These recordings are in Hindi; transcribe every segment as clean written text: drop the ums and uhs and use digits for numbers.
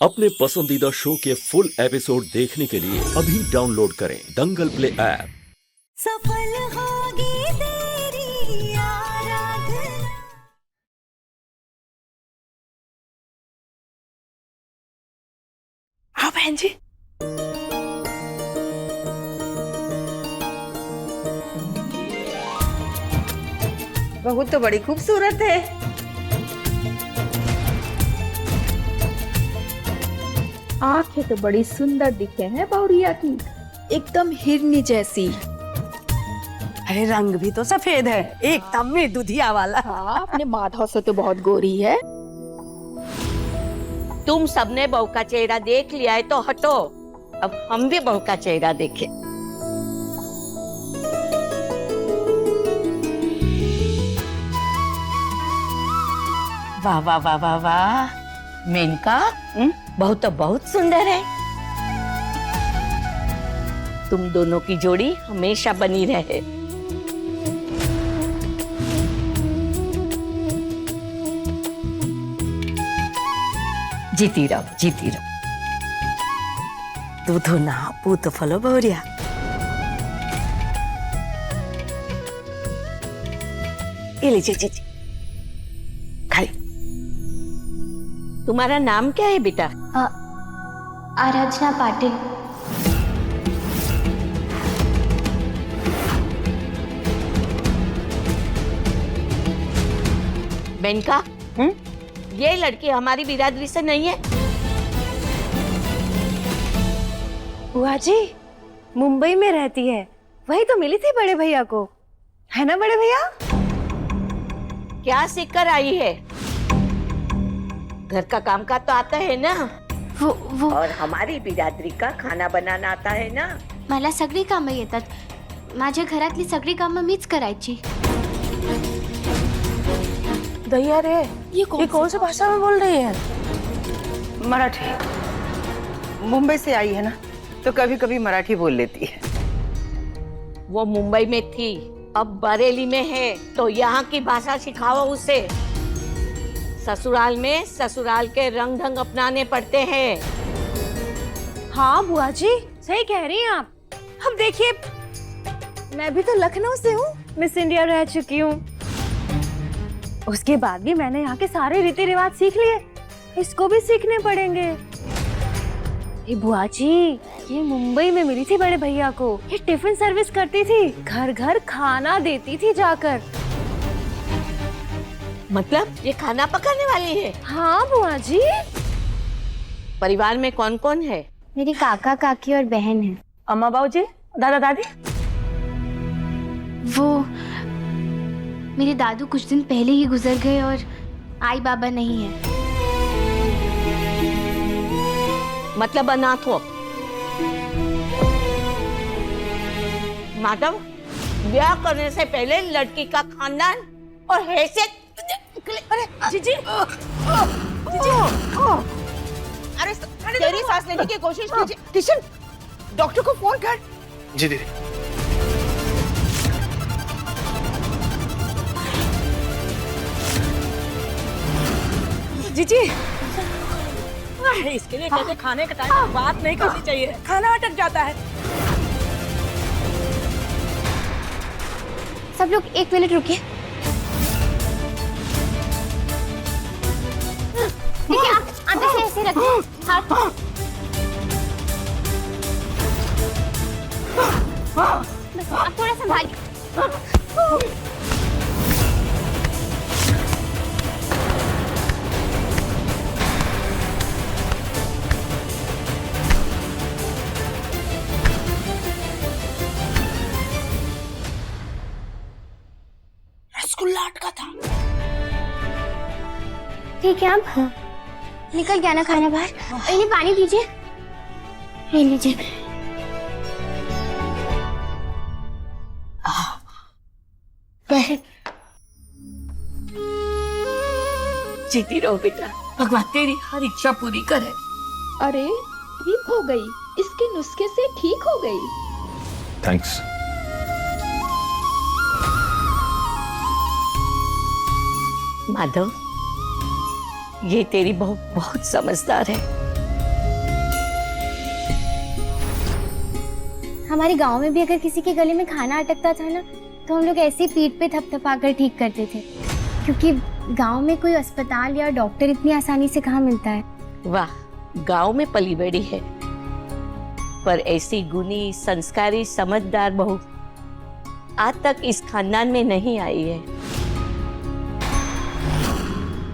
अपने पसंदीदा शो के फुल एपिसोड देखने के लिए अभी डाउनलोड करें दंगल प्ले ऐप। सफल होगी तेरी आराधना। हाँ बहन जी। बहू तो बड़ी खूबसूरत है। आंखें तो बड़ी सुंदर दिखे हैं बहुरिया की, एकदम हिरनी जैसी। अरे रंग भी तो सफेद है, एकदम में दुधिया वाला। हाँ, अपने माधव से तो बहुत गोरी है। तुम सबने बहू का चेहरा देख लिया है तो हटो, अब हम भी बहू का चेहरा देखें। वाह वाह वाह वाह वाह, मेनका बहू तो बहुत सुंदर है। तुम दोनों की जोड़ी हमेशा बनी रहे। जीती रहो, जीती रहो। दूधो ना पूत फलो बहुरिया। ये लीजिए जी, खाई। तुम्हारा नाम क्या है बेटा? आराधना पाटिल। बेनका, ये लड़की हमारी बिरादरी से नहीं है। बुआ जी मुंबई में रहती है, वही तो मिली थी बड़े भैया को, है ना बड़े भैया? क्या सीख कर आई है? घर का काम का तो आता है ना? वो और हमारी बिरादरी का खाना बनाना आता है ना? मला सगळी कामं येतात। माझ्या घरातली सगळी कामं मीच करायची। दैया रे, ये कौन सी भाषा में बोल रही है? मराठी। मुंबई से आई है ना, तो कभी कभी मराठी बोल लेती है। वो मुंबई में थी, अब बरेली में है, तो यहाँ की भाषा सिखाओ उसे। ससुराल में ससुराल के रंग ढंग अपनाने पड़ते हैं। हाँ बुआ जी सही कह रही हैं आप। अब देखिए, मैं भी तो लखनऊ से हूँ, मिस इंडिया रह चुकी हूँ। उसके बाद भी मैंने यहाँ के सारे रीति रिवाज सीख लिए, इसको भी सीखने पड़ेंगे। ये बुआ जी, ये मुंबई में मिली थी बड़े भैया को, ये टिफिन सर्विस करती थी, घर घर खाना देती थी जाकर। मतलब ये खाना पकाने वाली है? हाँ बुआ जी। परिवार में कौन कौन है? मेरे काका काकी और बहन है। अम्मा बाबू जी, दादा दादी? वो मेरे दादू कुछ दिन पहले ही गुजर गए और आई बाबा नहीं है। मतलब अनाथ हो। माधव, ब्याह करने से पहले लड़की का खानदान और हैसियत। अरे जीजी, अरे तेरी सांस लेने की कोशिश कीजिए। किशन, डॉक्टर को फोन कर। जी दीदी। जीजी, इसके लिए कहते खाने का टाइम बात नहीं करनी चाहिए, खाना अटक जाता है। सब लोग 1 मिनट रुकिए। देखिए, आप आगे से ऐसे रखिए हाथ। बस आप थोड़ा संभालिए। रसगुल्ला अटका था। ठीक है, आप निकल गया ना खाना बाहर। इन्हें पानी दीजिए, ले लीजिए। बहन, जीती रहो बेटा, भगवान तेरी हर इच्छा पूरी करे। अरे ठीक हो गई, इसके नुस्खे से ठीक हो गई। थैंक्स। माधव, ये तेरी बहू बहुत समझदार है। हमारे गांव में भी अगर किसी के गले में खाना अटकता था ना, तो हम लोग ऐसे ही पीठ पे थपथपा कर ठीक करते थे, क्योंकि गांव में कोई अस्पताल या डॉक्टर इतनी आसानी से कहाँ मिलता है। वाह, गांव में पली बड़ी है, पर ऐसी गुणी, संस्कारी, समझदार बहू आज तक इस खानदान में नहीं आई है।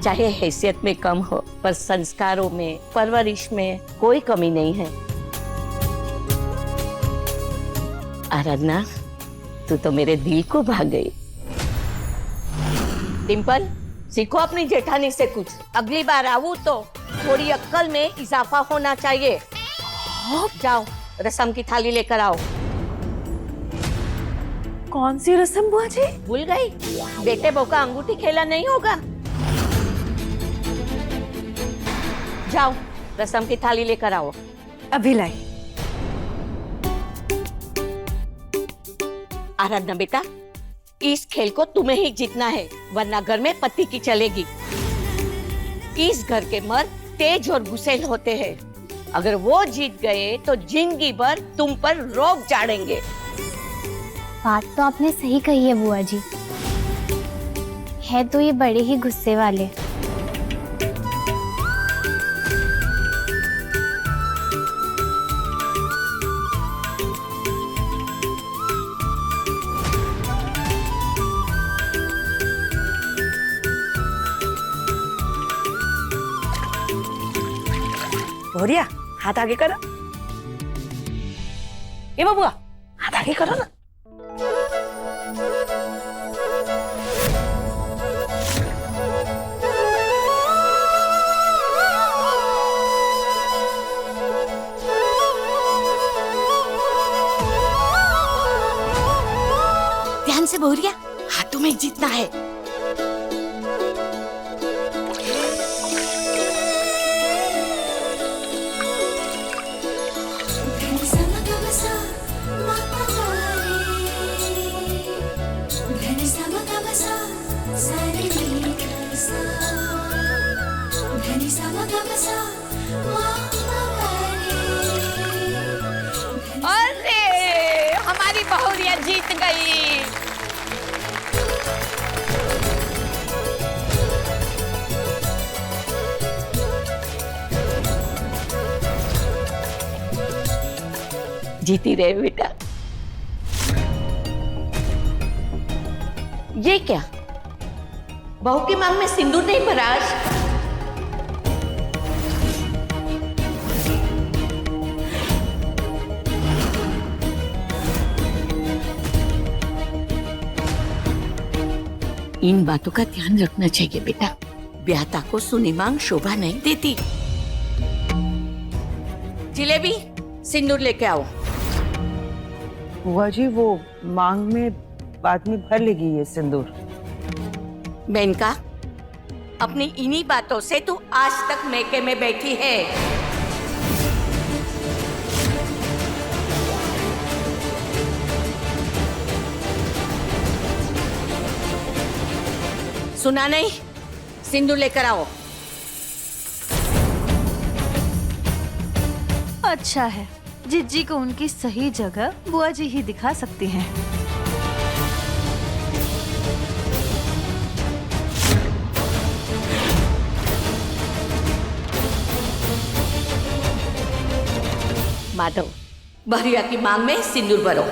चाहे हैसियत में कम हो, पर संस्कारों में, परवरिश में कोई कमी नहीं है। आराधना, तू तो मेरे दिल को भा गई। डिम्पल, सीखो अपनी जेठानी से कुछ। अगली बार आऊं तो थोड़ी अक्ल में इजाफा होना चाहिए। जाओ, रसम की थाली लेकर आओ। कौन सी रस्म बुआ जी? भूल गई? बेटे बहू का अंगूठी खेला नहीं होगा। जाओ, रसम की थाली लेकर आओ। अभी लाई। आराधना बेटा, इस खेल को तुम्हें ही जीतना है, वरना घर में पति की चलेगी। इस घर के मर्द तेज और गुस्सैल होते हैं। अगर वो जीत गए तो जिंदगी भर तुम पर रोब झाड़ेंगे। बात तो आपने सही कही है बुआ जी, है तो ये बड़े ही गुस्से वाले। भौरिया, हाथ आगे करो। ए बबुआ, हाथ आगे करो ना। ध्यान से बोरिया, हाथों में जीतना है। अरे, हमारी बहुरिया जीत गई। जीती रहे बेटा। ये क्या, बहू की मांग में सिंदूर नहीं भरा आज? इन बातों का ध्यान रखना चाहिए बेटा। ब्याहता को सुनी मांग शोभा नहीं देती। जिलेबी, सिंदूर लेके आओ। बुआ जी, वो मांग में बाद में भर लेगी ये सिंदूर। मेनका, अपनी इन्हीं बातों से तू आज तक मैके में बैठी है। सुना नहीं? सिंदूर लेकर आओ। अच्छा है, जिज्जी को उनकी सही जगह बुआ जी ही दिखा सकती हैं। माधव, बहरिया की मांग में सिंदूर भरो।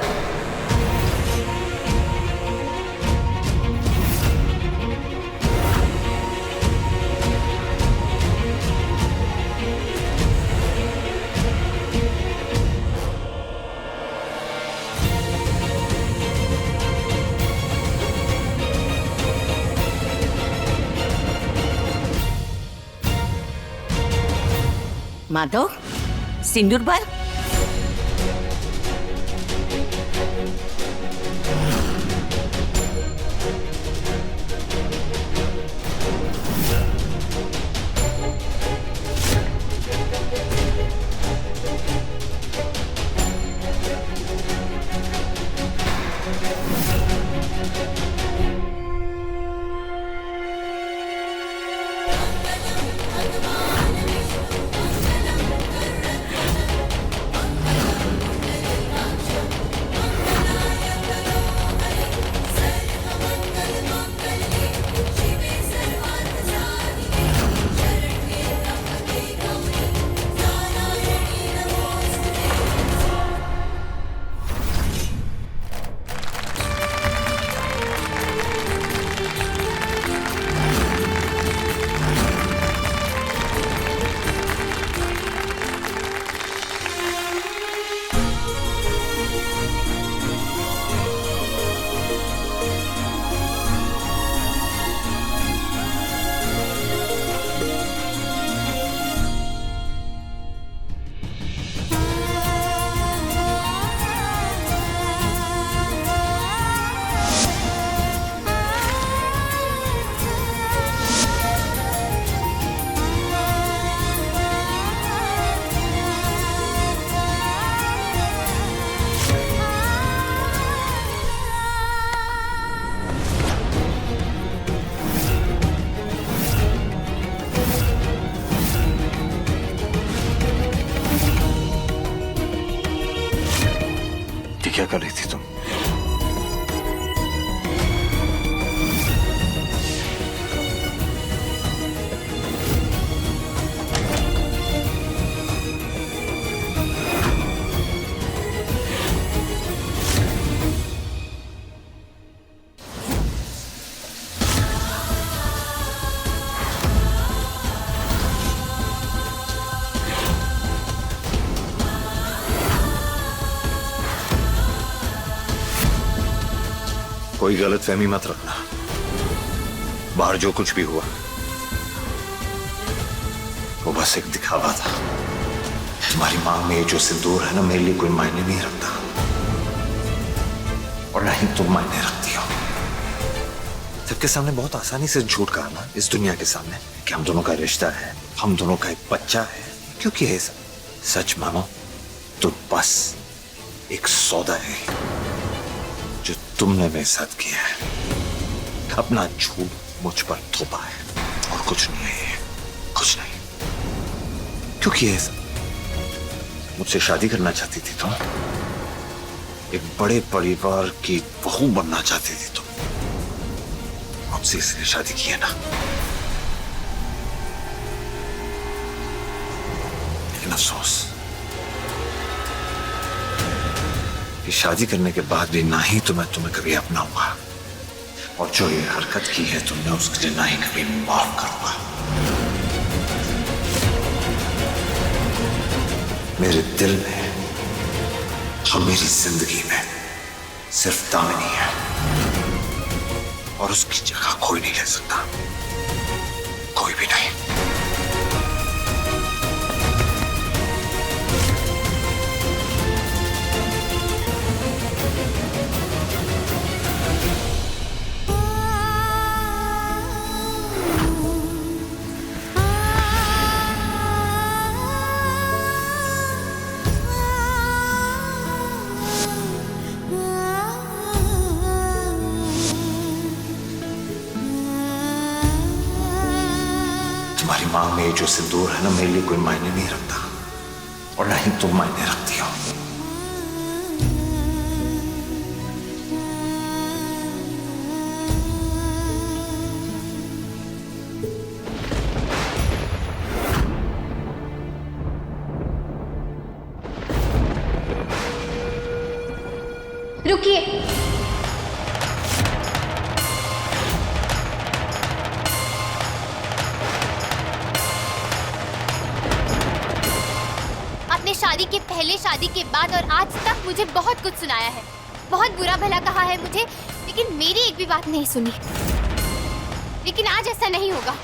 माधव, सिंदूर भर। ये क्या कर रही थी तुम? कोई गलतफहमी मत रखना। बाहर जो कुछ भी हुआ वो बस एक दिखावा था। तुम्हारी मांग में ये जो सिंदूर है ना, मेरे लिए कोई मायने नहीं रखता, और ना ही तुम मायने रखती हो। सबके सामने बहुत आसानी से झूठ कहा ना, इस दुनिया के सामने, कि हम दोनों का रिश्ता है, हम दोनों का एक बच्चा है। क्योंकि है सच मानो तो बस एक सौदा है जो तुमने मेरे साथ किया है। अपना झूठ मुझ पर थोपा है और कुछ नहीं है, कुछ नहीं। क्योंकि ये मुझसे शादी करना चाहती थी तुम, एक बड़े परिवार की बहू बनना चाहती थी तुम, मुझसे इसलिए शादी की है ना। लेकिन अफसोस कि शादी करने के बाद भी ना ही तो मैं तुम्हें कभी अपनाऊंगा, और जो ये हरकत की है तुमने उसके लिए ना ही कभी माफ करूंगा। मेरे दिल में और मेरी जिंदगी में सिर्फ दामिनी है, और उसकी जगह कोई नहीं ले सकता, कोई भी नहीं। तुम्हारी मांग में ये जो सिंदूर है ना, मेरे लिए कोई मायने नहीं रखता, और ना ही तुम मायने रखती हो। रुकिए। आपने शादी के पहले, शादी के बाद और आज तक मुझे बहुत कुछ सुनाया है, बहुत बुरा भला कहा है मुझे, लेकिन मेरी एक भी बात नहीं सुनी। लेकिन आज ऐसा नहीं होगा,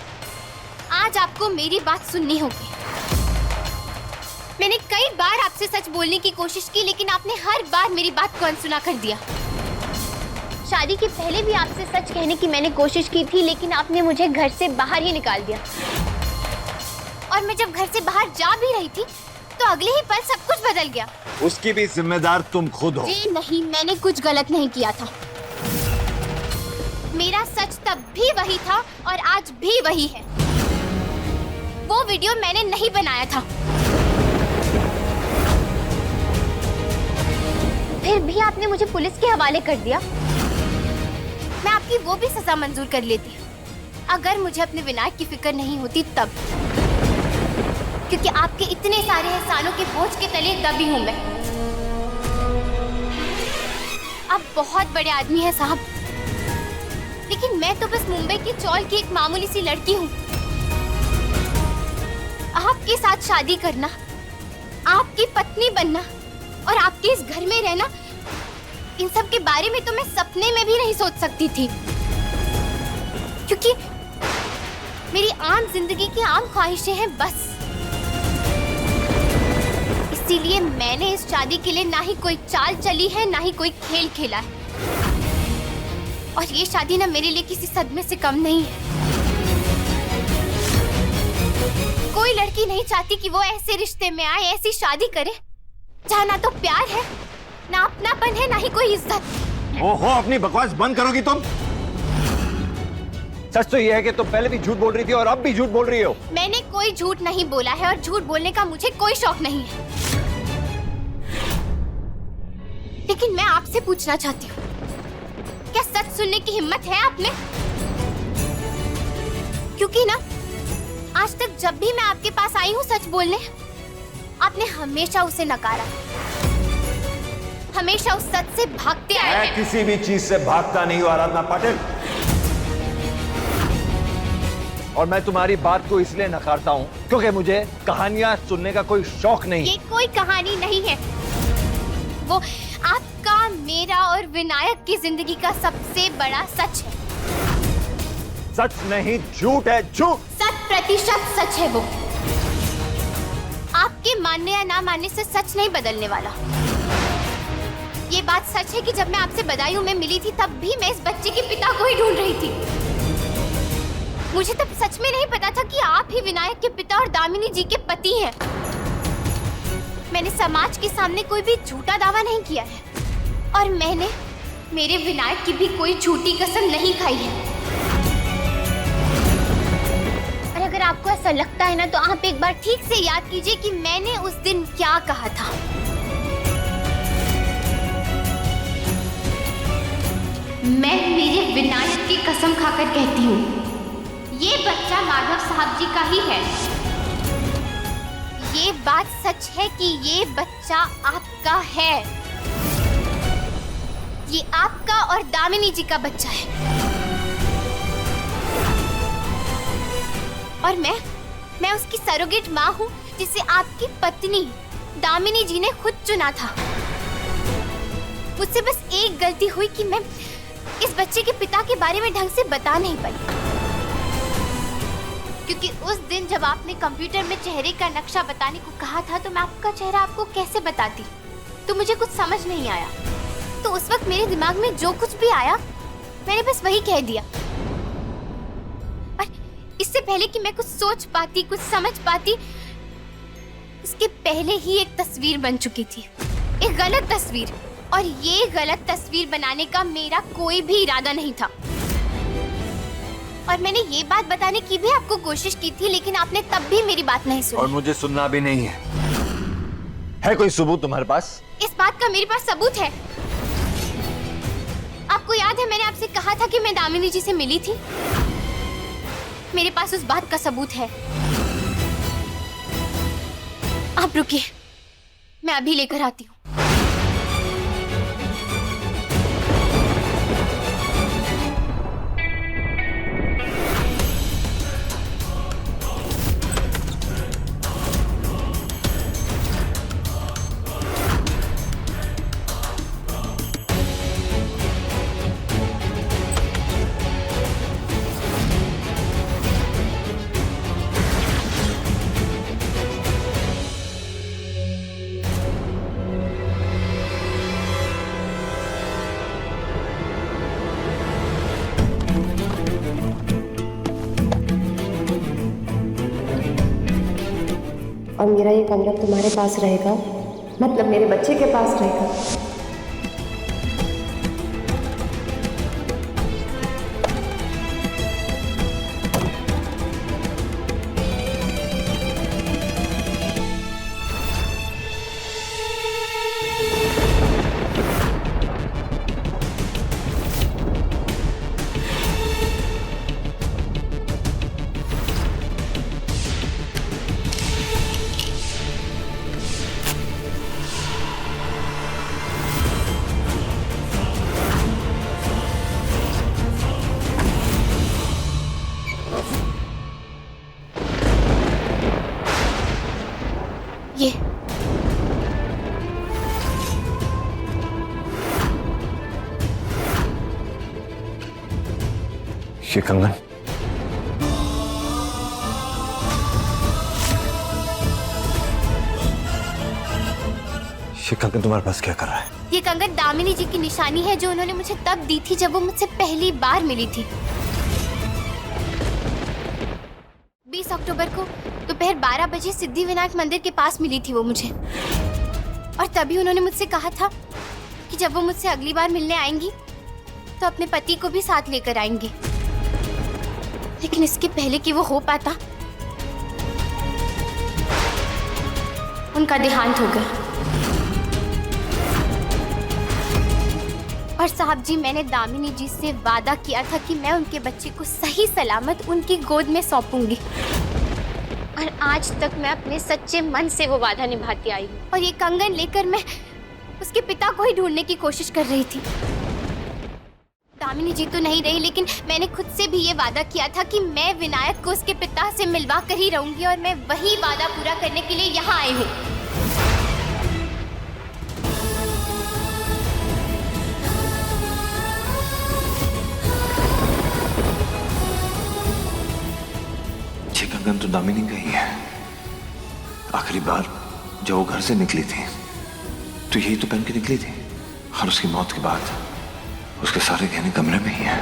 आज आपको मेरी बात सुननी होगी। मैंने कई बार आपसे सच बोलने की कोशिश की, लेकिन आपने हर बार मेरी बात को अनसुना कर दिया। शादी के पहले भी आपसे सच कहने की मैंने कोशिश की थी, लेकिन आपने मुझे घर से बाहर ही निकाल दिया। और मैं जब घर से बाहर जा भी रही थी तो अगले ही पल सब कुछ बदल गया। उसकी भी जिम्मेदार तुम खुद हो। जी नहीं, मैंने कुछ गलत नहीं किया था। मेरा सच तब भी वही था और आज भी वही है। वो वीडियो मैंने नहीं बनाया था। फिर भी आपने मुझे पुलिस के हवाले कर दिया। मैं आपकी वो भी सजा मंजूर कर लेती अगर मुझे अपने विनायक की फिक्र नहीं होती तब, क्योंकि आपके इतने सारे एहसानों के बोझ के तले दबी हूं मैं। आप बहुत बड़े आदमी हैं साहब, लेकिन मैं तो बस मुंबई की चौल की एक मामूली सी लड़की हूँ। आपके साथ शादी करना, आपकी पत्नी बनना और आपके इस घर में रहना, इन सब के बारे में तो मैं सपने में भी नहीं सोच सकती थी, क्योंकि मेरी आम जिंदगी की आम ख्वाहिशें हैं बस। इसीलिए मैंने इस शादी के लिए ना ही कोई चाल चली है, ना ही कोई खेल खेला है। और ये शादी ना मेरे लिए किसी सदमे से कम नहीं है। कोई लड़की नहीं चाहती कि वो ऐसे रिश्ते में आए, ऐसी शादी करे जहाँ ना तो प्यार है, ना अपनापन है, ना ही कोई इज्जत। ओहो, अपनी बकवास बंद करोगी तुम? सच तो ये है कि तुम पहले भी झूठ बोल रही थी और अब भी झूठ बोल रही हो। मैंने कोई झूठ नहीं बोला है और झूठ बोलने का मुझे कोई शौक नहीं है। लेकिन मैं आपसे पूछना चाहती हूँ, क्या सच सुनने की हिम्मत है आप में? क्योंकि ना आज तक जब भी मैं आपके पास आई हूँ सच बोलने, आपने हमेशा उसे नकारा, हमेशा उस सच से भागते आए हैं। मैं किसी भी चीज से भागता नहीं हूँ आराधना पाटिल, और मैं तुम्हारी बात को इसलिए नकारता हूँ क्योंकि मुझे कहानियां सुनने का कोई शौक नहीं। ये कोई कहानी नहीं है, वो आपका, मेरा और विनायक की जिंदगी का सबसे बड़ा सच है। सच नहीं, झूठ है, झूठ। 100% सच है वो। आपके मानने या ना मानने से सच नहीं बदलने वाला। ये बात सच है कि जब मैं आपसे बदायूं में मिली थी तब भी मैं इस बच्चे के पिता को ही ढूंढ रही थी। मुझे तब सच में नहीं पता था कि आप ही विनायक के पिता और दामिनी जी के पति हैं। मैंने समाज के सामने कोई भी झूठा दावा नहीं किया है और मैंने मेरे विनायक की भी कोई झूठी कसम नहीं खाई है। और अगर आपको ऐसा लगता है ना तो आप एक बार ठीक से याद कीजिए कि मैंने उस दिन क्या कहा था। मैं मेरे विनायक की कसम खाकर कहती हूँ, ये बच्चा माधव साहब जी का ही है। ये बात सच है कि ये बच्चा आपका है। ये आपका और दामिनी जी का बच्चा है। और मैं उसकी सरोगेट माँ हूँ जिसे आपकी पत्नी दामिनी जी ने खुद चुना था। मुझसे बस एक गलती हुई कि मैं इस बच्चे के पिता के बारे में ढंग से बता नहीं पाई, क्योंकि उस दिन जब आपने कंप्यूटर में चेहरे का नक्शा बताने को कहा था तो मैं आपका चेहरा आपको कैसे बताती, तो मुझे कुछ समझ नहीं आया। तो उस वक्त मेरे दिमाग में जो कुछ भी आया मैंने बस वही कह दिया। और इससे पहले कि मैं कुछ सोच पाती, कुछ समझ पाती, इसके पहले ही एक तस्वीर बन चुकी थी, एक गलत तस्वीर। और ये गलत तस्वीर बनाने का मेरा कोई भी इरादा नहीं था। और मैंने ये बात बताने की भी आपको कोशिश की थी, लेकिन आपने तब भी मेरी बात नहीं सुनी। और मुझे सुनना भी नहीं है कोई सबूत तुम्हारे पास? इस बात का मेरे पास सबूत है। आपको याद है मैंने आपसे कहा था कि मैं दामिनी जी से मिली थी? मेरे पास उस बात का सबूत है। आप रुकिए, मैं अभी लेकर आती हूँ। और मेरा ये कमरा तुम्हारे पास रहेगा, मतलब मेरे बच्चे के पास रहेगा। ये कंगन, ये कंगन तुम्हारे पास क्या कर रहा है? ये कंगन दामिनी जी की निशानी है जो उन्होंने मुझे तब दी थी जब वो मुझसे पहली बार मिली थी। 20 अक्टूबर को दोपहर 12 बजे सिद्धि विनायक मंदिर के पास मिली थी वो मुझे। और तभी उन्होंने मुझसे कहा था कि जब वो मुझसे अगली बार मिलने आएंगी तो अपने पति को भी साथ लेकर आएंगी। लेकिन इसके पहले कि वो हो पाता, उनका देहांत हो गया। और साहब जी, मैंने दामिनी जी से वादा किया था कि मैं उनके बच्चे को सही सलामत उनकी गोद में सौंपूंगी, और आज तक मैं अपने सच्चे मन से वो वादा निभाती आई हूँ। और ये कंगन लेकर मैं उसके पिता को ही ढूंढने की कोशिश कर रही थी। दामिनी जी तो नहीं रही, लेकिन मैंने खुद से भी ये वादा किया था कि मैं विनायक को उसके पिता से मिलवा कर ही रहूंगी, और मैं वही वादा पूरा करने के लिए यहाँ आई हूँ। ये कंगन तो दामिनी का ही है। आखिरी बार जब वो घर से निकली थी तो यही तो पहन के निकली थी, और उसकी मौत के बाद उसके सारे गहने कमरे में ही हैं।